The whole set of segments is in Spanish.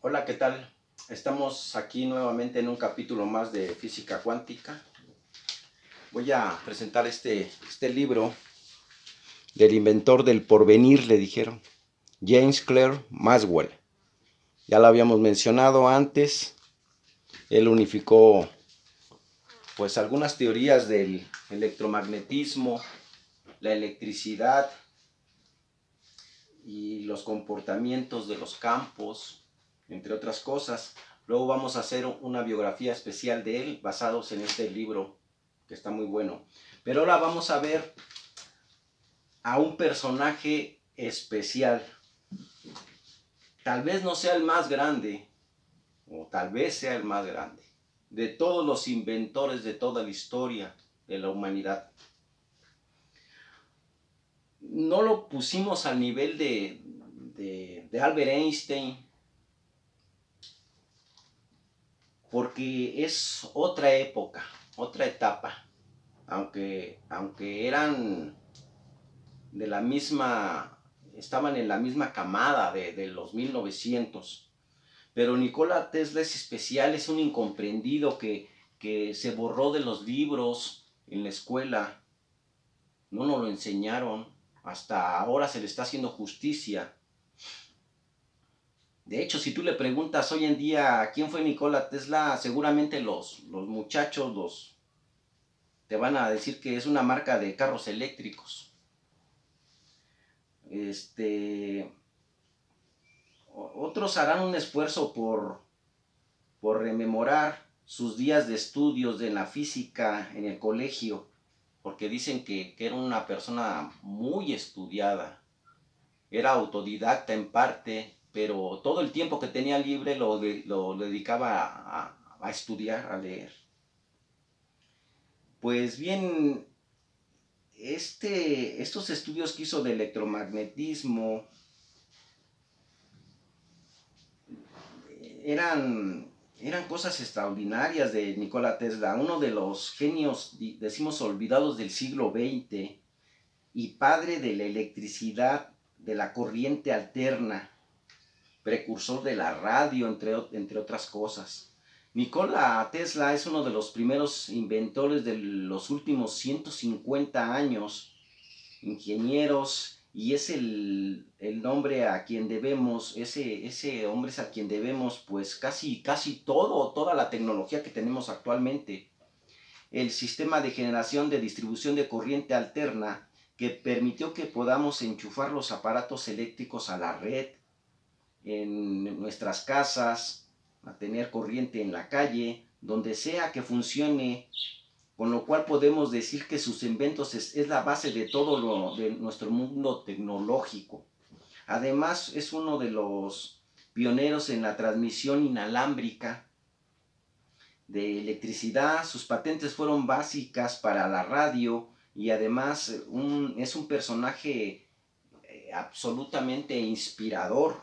Hola, ¿qué tal? Estamos aquí nuevamente en un capítulo más de física cuántica. Voy a presentar este libro del inventor del porvenir, le dijeron, James Clerk Maxwell. Ya lo habíamos mencionado antes. Él unificó pues algunas teorías del electromagnetismo, la electricidad y los comportamientos de los campos, entre otras cosas. Luego vamos a hacer una biografía especial de él basados en este libro que está muy bueno. Pero ahora vamos a ver a un personaje especial. Tal vez no sea el más grande, o tal vez sea el más grande, de todos los inventores de toda la historia de la humanidad. No lo pusimos al nivel de Albert Einstein, porque es otra época, otra etapa. Aunque eran de la misma, estaban en la misma camada de los 1900. Pero Nikola Tesla es especial, es un incomprendido que se borró de los libros en la escuela. No nos lo enseñaron, hasta ahora se le está haciendo justicia. De hecho, si tú le preguntas hoy en día quién fue Nikola Tesla, seguramente los muchachos te van a decir que es una marca de carros eléctricos. Otros harán un esfuerzo por rememorar sus días de estudios de la física en el colegio, porque dicen que era una persona muy estudiada, era autodidacta en parte, pero todo el tiempo que tenía libre lo dedicaba a estudiar, a leer. Pues bien, estos estudios que hizo de electromagnetismo eran cosas extraordinarias de Nikola Tesla, uno de los genios, decimos, olvidados del siglo XX y padre de la electricidad, de la corriente alterna, precursor de la radio, entre otras cosas. Nikola Tesla es uno de los primeros inventores de los últimos 150 años, ingenieros, y es el nombre a quien debemos, ese hombre es a quien debemos pues casi toda la tecnología que tenemos actualmente. El sistema de generación de distribución de corriente alterna que permitió que podamos enchufar los aparatos eléctricos a la red, en nuestras casas, a tener corriente en la calle, donde sea que funcione, con lo cual podemos decir que sus inventos es la base de todo de nuestro mundo tecnológico. Además, es uno de los pioneros en la transmisión inalámbrica de electricidad. Sus patentes fueron básicas para la radio y además es un personaje absolutamente inspirador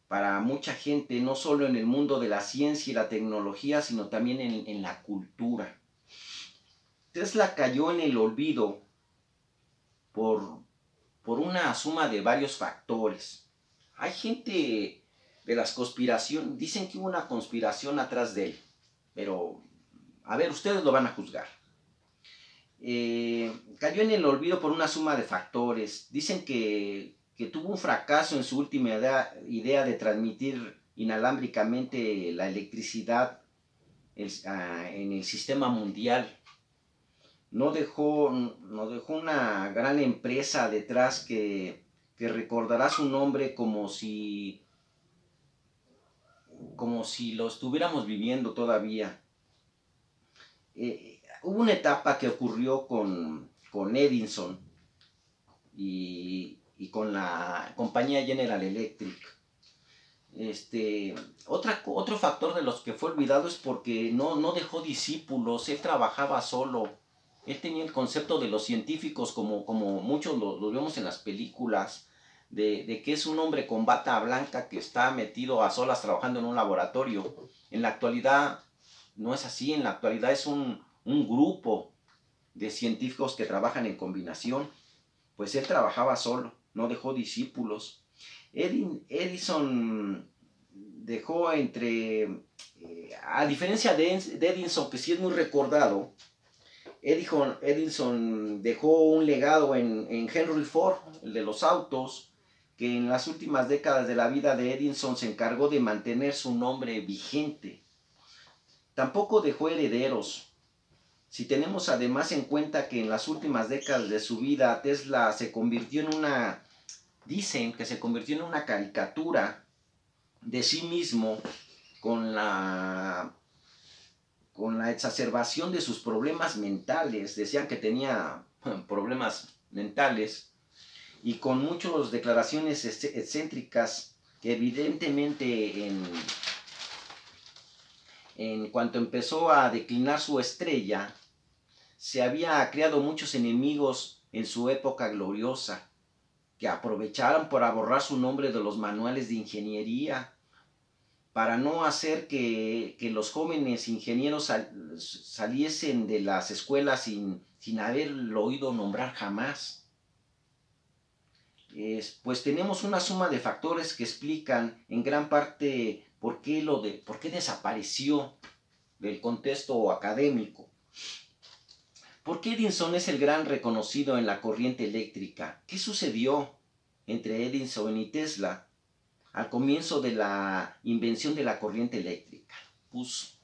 para mucha gente, no solo en el mundo de la ciencia y la tecnología, sino también en la cultura. Tesla cayó en el olvido por una suma de varios factores. Hay gente de las conspiraciones, dicen que hubo una conspiración atrás de él, pero a ver, ustedes lo van a juzgar. Cayó en el olvido por una suma de factores. Dicen que tuvo un fracaso en su última idea de transmitir inalámbricamente la electricidad en el sistema mundial. Nos dejó una gran empresa detrás que recordará su nombre como si lo estuviéramos viviendo todavía. Hubo una etapa que ocurrió con Edison y con la compañía General Electric. Otro factor de los que fue olvidado es porque no dejó discípulos, él trabajaba solo. Él tenía el concepto de los científicos como muchos lo vemos en las películas, de que es un hombre con bata blanca que está metido a solas trabajando en un laboratorio. En la actualidad no es así, en la actualidad es un grupo de científicos que trabajan en combinación. Pues él trabajaba solo, no dejó discípulos. Edison dejó a diferencia de Edison, que sí es muy recordado, Edison dejó un legado en Henry Ford, el de los autos, que en las últimas décadas de la vida de Edison se encargó de mantener su nombre vigente. Tampoco dejó herederos. Si tenemos además en cuenta que en las últimas décadas de su vida Tesla se convirtió en dicen que se convirtió en una caricatura de sí mismo con la exacerbación de sus problemas mentales. Decían que tenía problemas mentales y con muchas declaraciones excéntricas que evidentemente en cuanto empezó a declinar su estrella, se había creado muchos enemigos en su época gloriosa, que aprovecharon para borrar su nombre de los manuales de ingeniería, para no hacer que los jóvenes ingenieros saliesen de las escuelas sin haberlo oído nombrar jamás. Pues tenemos una suma de factores que explican en gran parte por qué desapareció del contexto académico. ¿Por qué Edison es el gran reconocido en la corriente eléctrica? ¿Qué sucedió entre Edison y Tesla al comienzo de la invención de la corriente eléctrica? Pues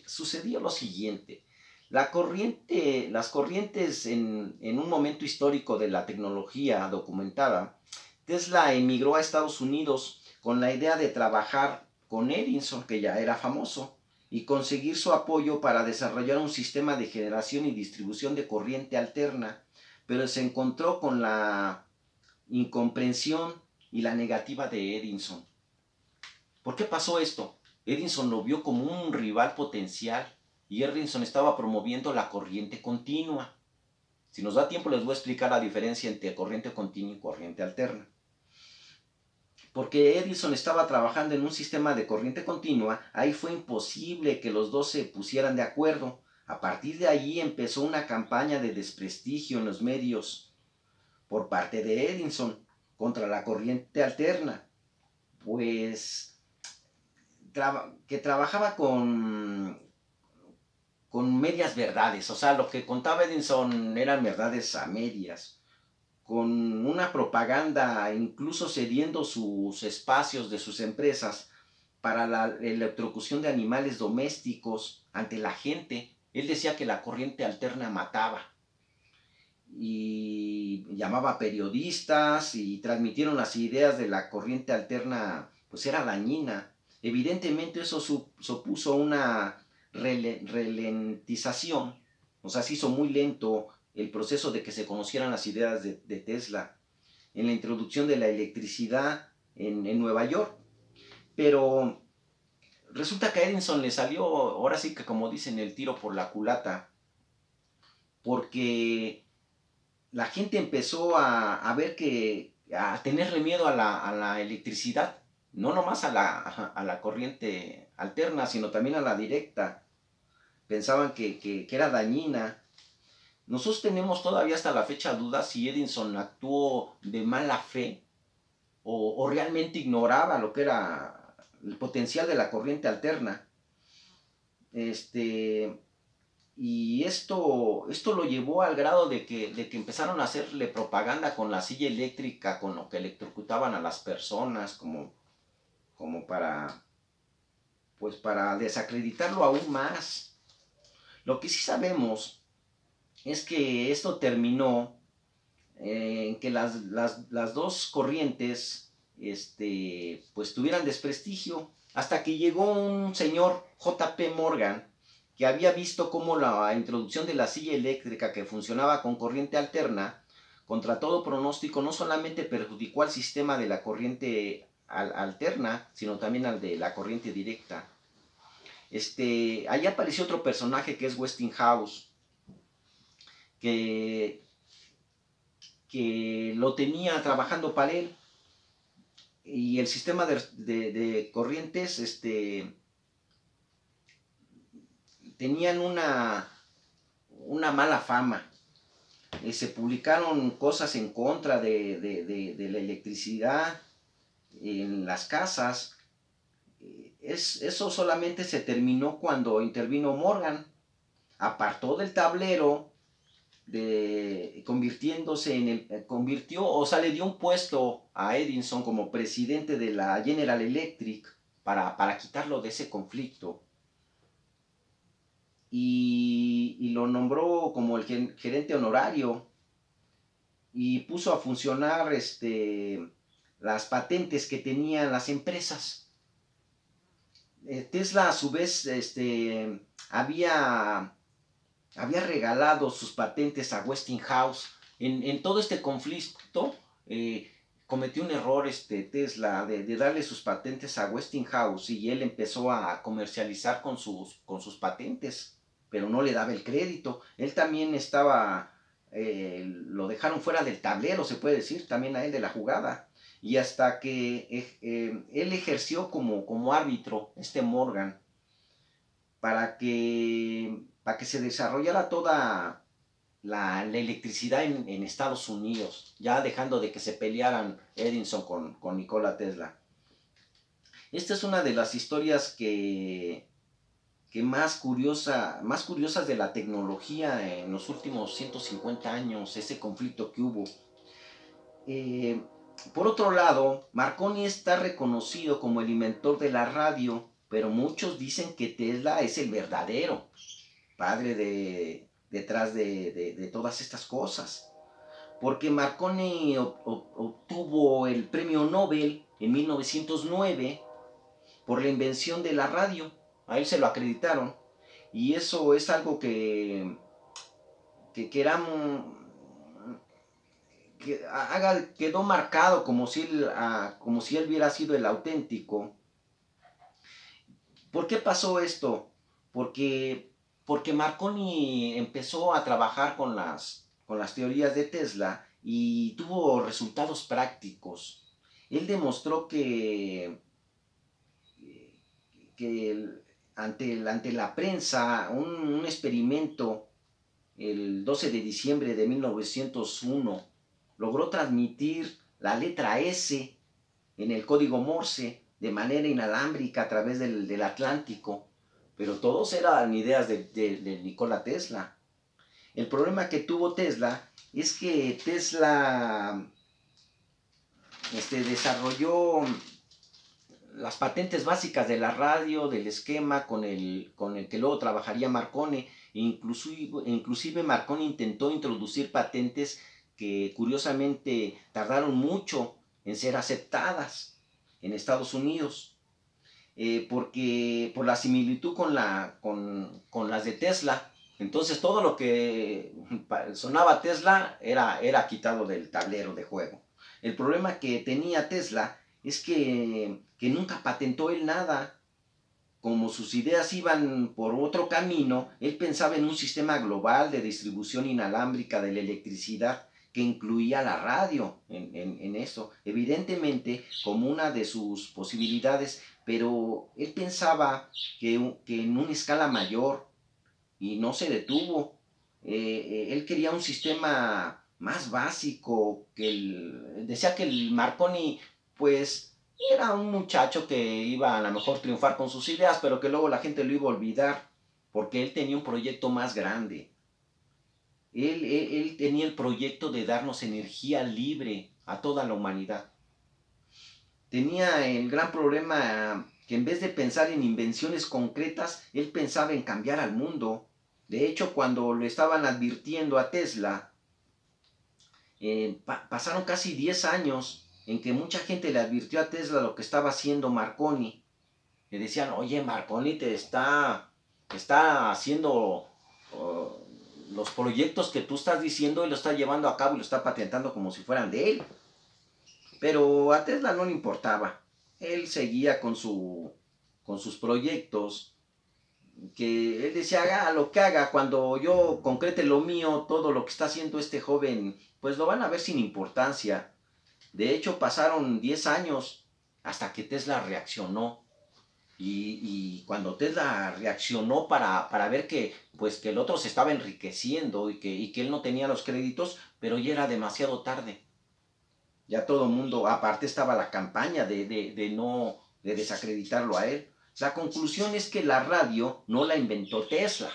sucedió lo siguiente. Las corrientes en un momento histórico de la tecnología documentada, Tesla emigró a Estados Unidos con la idea de trabajar con Edison, que ya era famoso, y conseguir su apoyo para desarrollar un sistema de generación y distribución de corriente alterna, pero se encontró con la incomprensión y la negativa de Edison. ¿Por qué pasó esto? Edison lo vio como un rival potencial y Edison estaba promoviendo la corriente continua. Si nos da tiempo les voy a explicar la diferencia entre corriente continua y corriente alterna. Porque Edison estaba trabajando en un sistema de corriente continua, ahí fue imposible que los dos se pusieran de acuerdo. A partir de allí empezó una campaña de desprestigio en los medios por parte de Edison contra la corriente alterna, pues que trabajaba con medias verdades. O sea, lo que contaba Edison eran verdades a medias, con una propaganda, incluso cediendo sus espacios de sus empresas para la electrocución de animales domésticos ante la gente. Él decía que la corriente alterna mataba, y llamaba a periodistas y transmitieron las ideas de la corriente alterna, pues era dañina. Evidentemente eso supuso una ralentización, o sea, se hizo muy lento el proceso de que se conocieran las ideas de Tesla en la introducción de la electricidad en Nueva York. Pero resulta que a Edison le salió, ahora sí que como dicen, el tiro por la culata, porque la gente empezó a tenerle miedo a la electricidad, no nomás a la corriente alterna, sino también a la directa. Pensaban que era dañina. Nosotros tenemos todavía hasta la fecha dudas si Edison actuó de mala fe o realmente ignoraba lo que era el potencial de la corriente alterna. Y esto lo llevó al grado de que empezaron a hacerle propaganda con la silla eléctrica, con lo que electrocutaban a las personas, como para desacreditarlo aún más. Lo que sí sabemos es que esto terminó en que las dos corrientes pues tuvieran desprestigio, hasta que llegó un señor, J.P. Morgan, que había visto cómo la introducción de la silla eléctrica que funcionaba con corriente alterna, contra todo pronóstico, no solamente perjudicó al sistema de la corriente alterna, sino también al de la corriente directa. Allí apareció otro personaje que es Westinghouse, que lo tenía trabajando para él, y el sistema de corrientes tenían una mala fama. Se publicaron cosas en contra de la electricidad en las casas, eso solamente se terminó cuando intervino Morgan. Apartó del tablero, convirtiéndose en le dio un puesto a Edison como presidente de la General Electric para quitarlo de ese conflicto. Y lo nombró como el gerente honorario y puso a funcionar las patentes que tenían las empresas. Tesla a su vez había regalado sus patentes a Westinghouse. En todo este conflicto cometió un error Tesla de darle sus patentes a Westinghouse, y él empezó a comercializar con sus patentes, pero no le daba el crédito. Él también lo dejaron fuera del tablero, se puede decir, también a él de la jugada. Y hasta que él ejerció como árbitro, Morgan, para que se desarrollara toda la electricidad en Estados Unidos, ya dejando de que se pelearan Edison con Nikola Tesla. Esta es una de las historias que más curiosas de la tecnología en los últimos 150 años, ese conflicto que hubo. Por otro lado, Marconi está reconocido como el inventor de la radio, pero muchos dicen que Tesla es el verdadero padre detrás de todas estas cosas. Porque Marconi obtuvo el premio Nobel en 1909 por la invención de la radio. A él se lo acreditaron. Y eso es algo que quedó marcado como si él hubiera sido el auténtico. ¿Por qué pasó esto? Porque Marconi empezó a trabajar con las teorías de Tesla y tuvo resultados prácticos. Él demostró que ante la prensa, un experimento el 12 de diciembre de 1901 logró transmitir la letra S en el código Morse de manera inalámbrica a través del Atlántico, pero todos eran ideas de Nikola Tesla. El problema que tuvo Tesla es que Tesla desarrolló las patentes básicas de la radio, del esquema con el que luego trabajaría Marconi. Inclusive Marconi intentó introducir patentes que curiosamente tardaron mucho en ser aceptadas en Estados Unidos, porque por la similitud con las de Tesla. Entonces todo lo que sonaba Tesla era quitado del tablero de juego. El problema que tenía Tesla es que nunca patentó él nada. Como sus ideas iban por otro camino, él pensaba en un sistema global de distribución inalámbrica de la electricidad que incluía la radio en eso, evidentemente como una de sus posibilidades, pero él pensaba que en una escala mayor, y no se detuvo. Él quería un sistema más básico, decía que el Marconi pues era un muchacho que iba a lo mejor triunfar con sus ideas, pero que luego la gente lo iba a olvidar, porque él tenía un proyecto más grande. Él tenía el proyecto de darnos energía libre a toda la humanidad. Tenía el gran problema que en vez de pensar en invenciones concretas, él pensaba en cambiar al mundo. De hecho, cuando le estaban advirtiendo a Tesla, pasaron casi 10 años en que mucha gente le advirtió a Tesla lo que estaba haciendo Marconi. Le decían, oye, Marconi te está haciendo los proyectos que tú estás diciendo, y lo está llevando a cabo y lo está patentando como si fueran de él. Pero a Tesla no le importaba. Él seguía con sus proyectos, que él decía, haga lo que haga, cuando yo concrete lo mío, todo lo que está haciendo este joven, pues lo van a ver sin importancia. De hecho, pasaron 10 años hasta que Tesla reaccionó. Y cuando Tesla reaccionó para ver que el otro se estaba enriqueciendo y que él no tenía los créditos, pero ya era demasiado tarde. Ya todo el mundo, aparte estaba la campaña de desacreditarlo a él. La conclusión es que la radio no la inventó Tesla,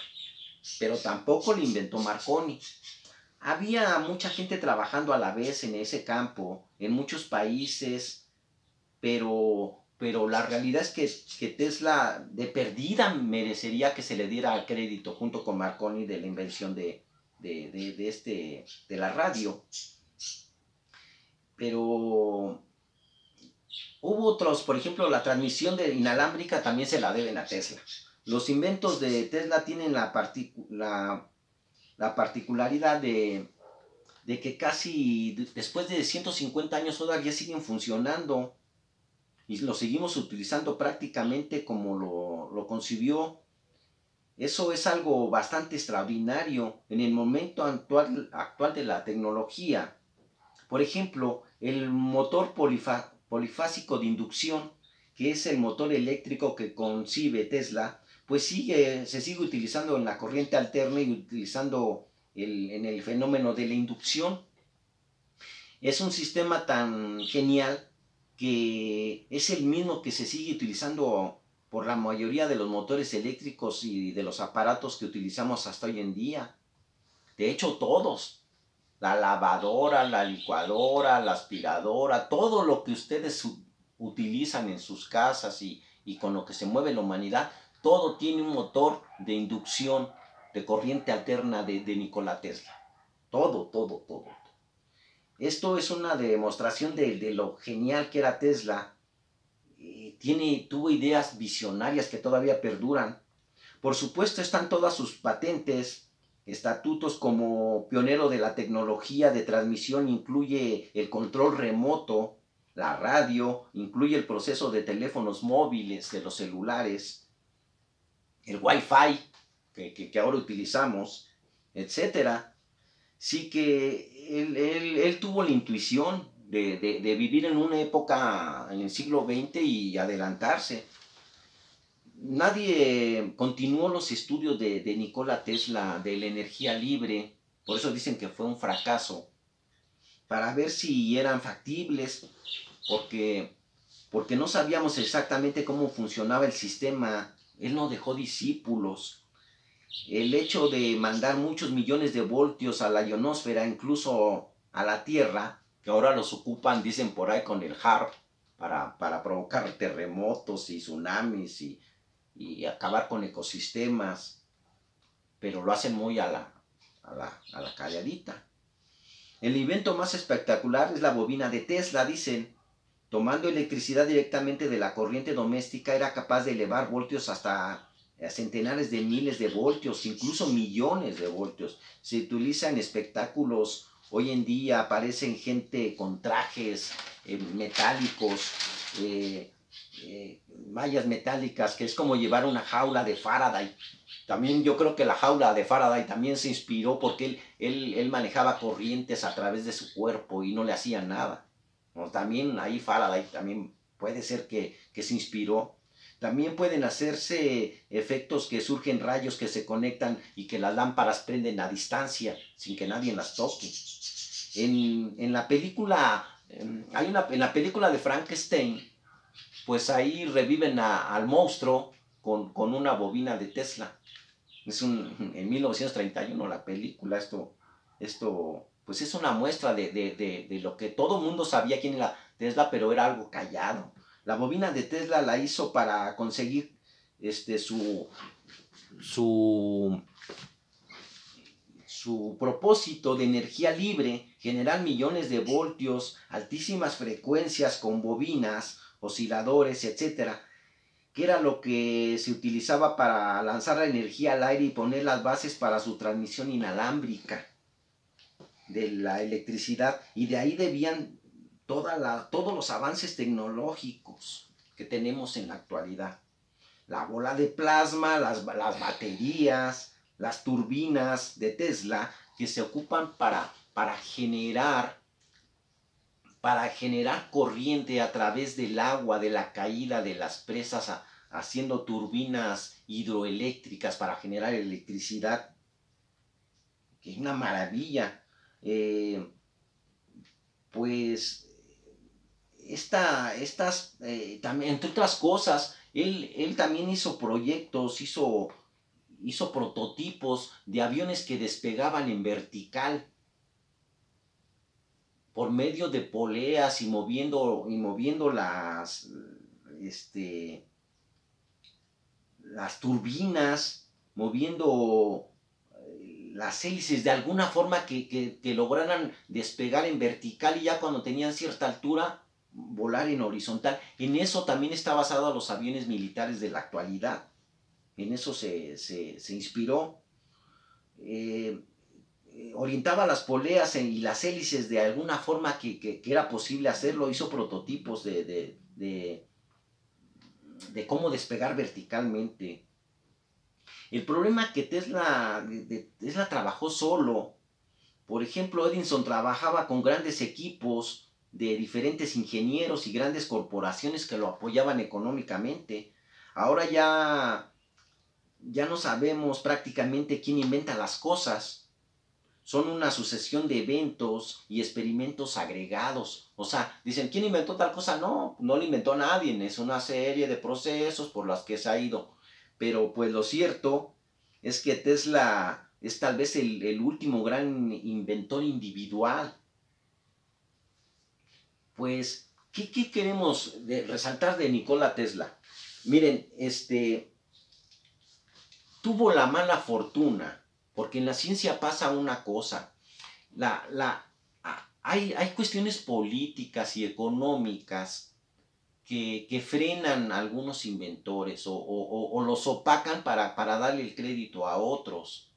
pero tampoco la inventó Marconi. Había mucha gente trabajando a la vez en ese campo, en muchos países, pero la realidad es que Tesla de perdida merecería que se le diera crédito junto con Marconi de la invención de la radio. Pero hubo otros, por ejemplo, la transmisión inalámbrica también se la deben a Tesla. Los inventos de Tesla tienen la particularidad de que casi después de 150 años todavía siguen funcionando y lo seguimos utilizando prácticamente como lo concibió. Eso es algo bastante extraordinario en el momento actual de la tecnología. Por ejemplo, el motor polifásico de inducción, que es el motor eléctrico que concibe Tesla, pues se sigue utilizando en la corriente alterna y utilizando en el fenómeno de la inducción. Es un sistema tan genial que es el mismo que se sigue utilizando por la mayoría de los motores eléctricos y de los aparatos que utilizamos hasta hoy en día. De hecho, todos. La lavadora, la licuadora, la aspiradora, todo lo que ustedes utilizan en sus casas y con lo que se mueve la humanidad, todo tiene un motor de inducción de corriente alterna de Nikola Tesla. Todo. Esto es una demostración de lo genial que era Tesla. Tuvo ideas visionarias que todavía perduran. Por supuesto están todas sus patentes, estatutos como pionero de la tecnología de transmisión, incluye el control remoto, la radio, incluye el proceso de teléfonos móviles, de los celulares, el Wi-Fi que ahora utilizamos, etc. Sí que él tuvo la intuición de vivir en una época en el siglo XX y adelantarse. Nadie continuó los estudios de Nikola Tesla de la energía libre, por eso dicen que fue un fracaso, para ver si eran factibles, porque no sabíamos exactamente cómo funcionaba el sistema. Él no dejó discípulos. El hecho de mandar muchos millones de voltios a la ionosfera, incluso a la Tierra, que ahora los ocupan, dicen por ahí, con el HAARP, para provocar terremotos y tsunamis y acabar con ecosistemas, pero lo hacen muy a la calladita. El invento más espectacular es la bobina de Tesla, dicen. Tomando electricidad directamente de la corriente doméstica, era capaz de elevar voltios hasta centenares de miles de voltios, incluso millones de voltios. Se utiliza en espectáculos. Hoy en día aparecen gente con trajes metálicos, mallas metálicas, que es como llevar una jaula de Faraday. También yo creo que la jaula de Faraday también se inspiró porque él manejaba corrientes a través de su cuerpo y no le hacía nada. También ahí Faraday también puede ser que se inspiró. También pueden hacerse efectos que surgen rayos que se conectan y que las lámparas prenden a distancia sin que nadie las toque. En la película, en la película de Frankenstein, pues ahí reviven al monstruo con una bobina de Tesla. En 1931 la película. Esto pues es una muestra de lo que todo el mundo sabía quién era Tesla, pero era algo callado. La bobina de Tesla la hizo para conseguir su propósito de energía libre, generar millones de voltios, altísimas frecuencias con bobinas, osciladores, etc., que era lo que se utilizaba para lanzar la energía al aire y poner las bases para su transmisión inalámbrica de la electricidad. Y de ahí debían todos los avances tecnológicos que tenemos en la actualidad. La bola de plasma, las baterías, las turbinas de Tesla, que se ocupan para generar corriente a través del agua, de la caída de las presas, haciendo turbinas hidroeléctricas para generar electricidad, que es una maravilla. Pues estas, también, entre otras cosas, Él también hizo proyectos, hizo prototipos de aviones que despegaban en vertical por medio de poleas y moviendo las turbinas, moviendo las hélices de alguna forma que lograran despegar en vertical y ya cuando tenían cierta altura volar en horizontal. En eso también está basado los aviones militares de la actualidad. En eso se inspiró. Eh, Orientaba las poleas y las hélices de alguna forma que era posible hacerlo. Hizo prototipos de cómo despegar verticalmente. El problema que Tesla trabajó solo. Por ejemplo, Edison trabajaba con grandes equipos de diferentes ingenieros y grandes corporaciones que lo apoyaban económicamente. Ahora ya no sabemos prácticamente quién inventa las cosas. Son una sucesión de eventos y experimentos agregados. O sea, dicen, ¿quién inventó tal cosa? No, no lo inventó nadie. Es una serie de procesos por los que se ha ido. Pero pues lo cierto es que Tesla es tal vez el último gran inventor individual. Pues, ¿qué queremos resaltar de Nikola Tesla? Miren, tuvo la mala fortuna, porque en la ciencia pasa una cosa. Hay cuestiones políticas y económicas que frenan a algunos inventores o los opacan para darle el crédito a otros.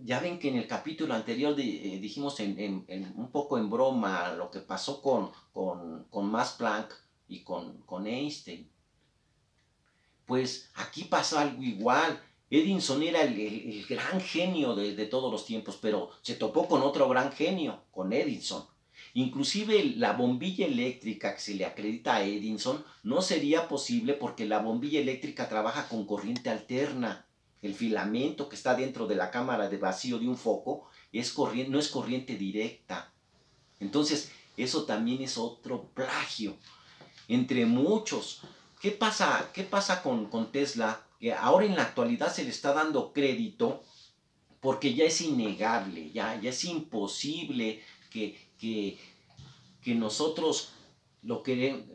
Ya ven que en el capítulo anterior dijimos un poco en broma lo que pasó con Max Planck y con Einstein. Pues aquí pasa algo igual. Edison era el gran genio de todos los tiempos, pero se topó con otro gran genio, con Edison. Inclusive la bombilla eléctrica que se le acredita a Edison no sería posible porque la bombilla eléctrica trabaja con corriente alterna. El filamento que está dentro de la cámara de vacío de un foco no es corriente directa. Entonces, eso también es otro plagio, entre muchos. ¿Qué pasa con Tesla? Que ahora en la actualidad se le está dando crédito porque ya es innegable, ya es imposible que nosotros lo queremos,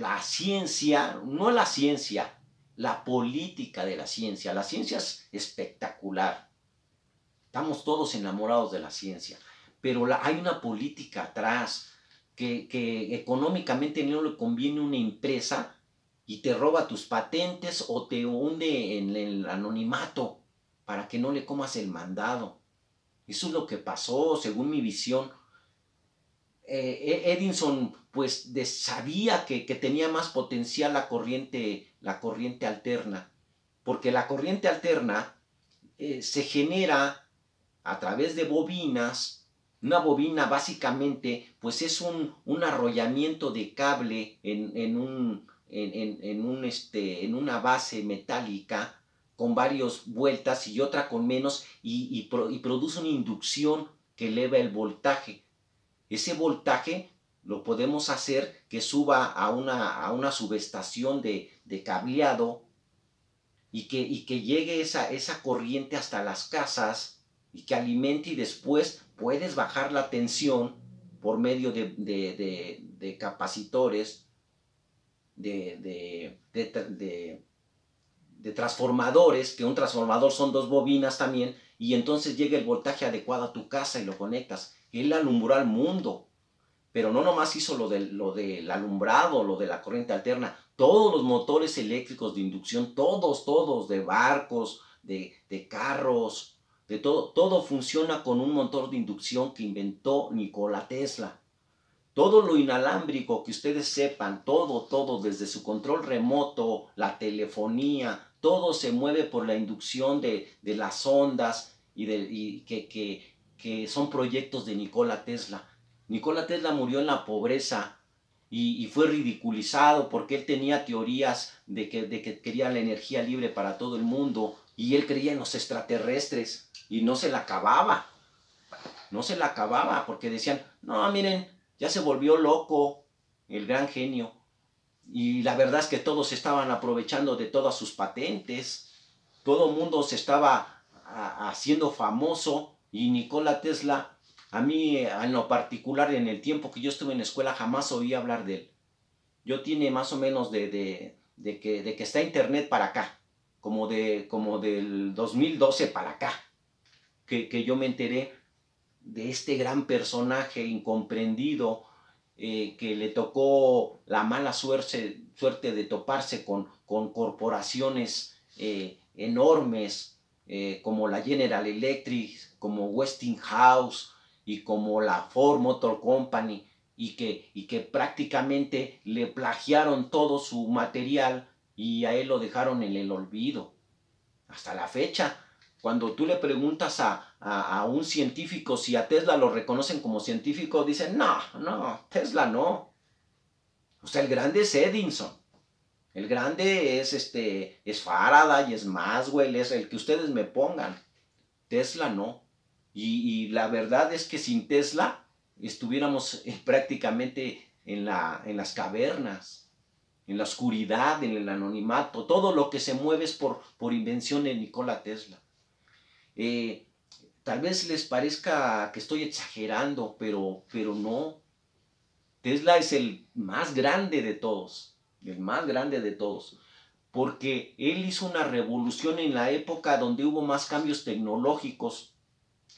la ciencia, no la ciencia, la política de la ciencia. La ciencia es espectacular. Estamos todos enamorados de la ciencia, pero hay una política atrás que económicamente no le conviene a una empresa y te roba tus patentes o te hunde en el anonimato para que no le comas el mandado. Eso es lo que pasó, según mi visión. Edison pues sabía que tenía más potencial la corriente alterna, porque la corriente alterna se genera a través de bobinas. Una bobina básicamente pues es un arrollamiento de cable en una base metálica con varias vueltas y otra con menos y produce una inducción que eleva el voltaje. Ese voltaje lo podemos hacer que suba a una subestación de cableado y que llegue esa corriente hasta las casas y que alimente, y después puedes bajar la tensión por medio de capacitores, de transformadores, que un transformador son dos bobinas también, y entonces llega el voltaje adecuado a tu casa y lo conectas. Él alumbró al mundo, pero no nomás hizo lo del alumbrado, lo de la corriente alterna. Todos los motores eléctricos de inducción, todos, de barcos, de carros, de todo funciona con un motor de inducción que inventó Nikola Tesla. Todo lo inalámbrico que ustedes sepan, todo, desde su control remoto, la telefonía, todo se mueve por la inducción de las ondas y que son proyectos de Nikola Tesla. Nikola Tesla murió en la pobreza y fue ridiculizado porque él tenía teorías de que quería la energía libre para todo el mundo y él creía en los extraterrestres y no se la acababa. No se la acababa porque decían, no, miren, ya se volvió loco el gran genio. y la verdad es que todos estaban aprovechando de todas sus patentes, todo el mundo se estaba haciendo famoso, y Nikola Tesla, a mí en lo particular, en el tiempo que yo estuve en la escuela, jamás oí hablar de él. Yo tiene más o menos de que está internet para acá, como del 2012 para acá, que yo me enteré de este gran personaje incomprendido, que le tocó la mala suerte de toparse con corporaciones enormes, como la General Electric, como Westinghouse y como la Ford Motor Company, y que prácticamente le plagiaron todo su material y a él lo dejaron en el olvido. Hasta la fecha, cuando tú le preguntas a un científico si a Tesla lo reconocen como científico, dicen, no, Tesla no. O sea, el grande es Edison. El grande es Faraday, es Maxwell, es el que ustedes me pongan. Tesla no. Y la verdad es que sin Tesla estuviéramos prácticamente en las cavernas, en la oscuridad, en el anonimato. Todo lo que se mueve es por invención de Nikola Tesla. Tal vez les parezca que estoy exagerando, pero no. Tesla es el más grande de todos, el más grande de todos, porque él hizo una revolución en la época donde hubo más cambios tecnológicos.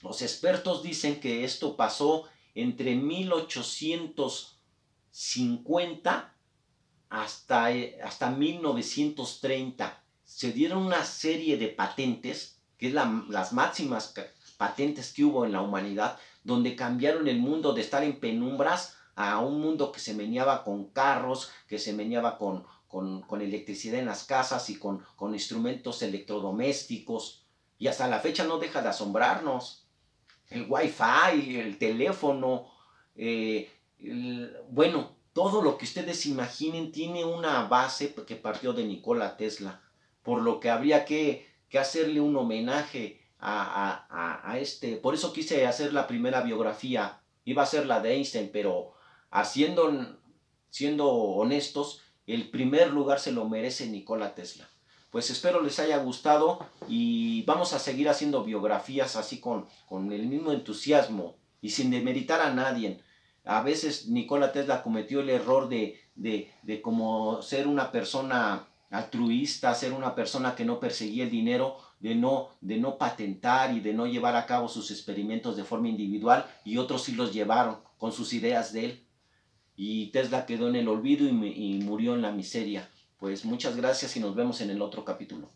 Los expertos dicen que esto pasó entre 1850 hasta 1930. Se dieron una serie de patentes, que es las máximas patentes que hubo en la humanidad, donde cambiaron el mundo de estar en penumbras a un mundo que se meneaba con carros, que se meneaba con electricidad en las casas y con instrumentos electrodomésticos. Y hasta la fecha no deja de asombrarnos. El Wi-Fi, el teléfono, bueno, todo lo que ustedes imaginen tiene una base que partió de Nikola Tesla, por lo que habría que hacerle un homenaje a este. Por eso quise hacer la primera biografía, iba a ser la de Einstein, pero siendo honestos, el primer lugar se lo merece Nikola Tesla. Pues espero les haya gustado y vamos a seguir haciendo biografías así con el mismo entusiasmo y sin demeritar a nadie. A veces Nikola Tesla cometió el error de como ser una persona altruista, ser una persona que no perseguía el dinero, de no patentar y de no llevar a cabo sus experimentos de forma individual, y otros sí los llevaron con sus ideas de él. Y Tesla quedó en el olvido y murió en la miseria. Pues muchas gracias y nos vemos en el otro capítulo.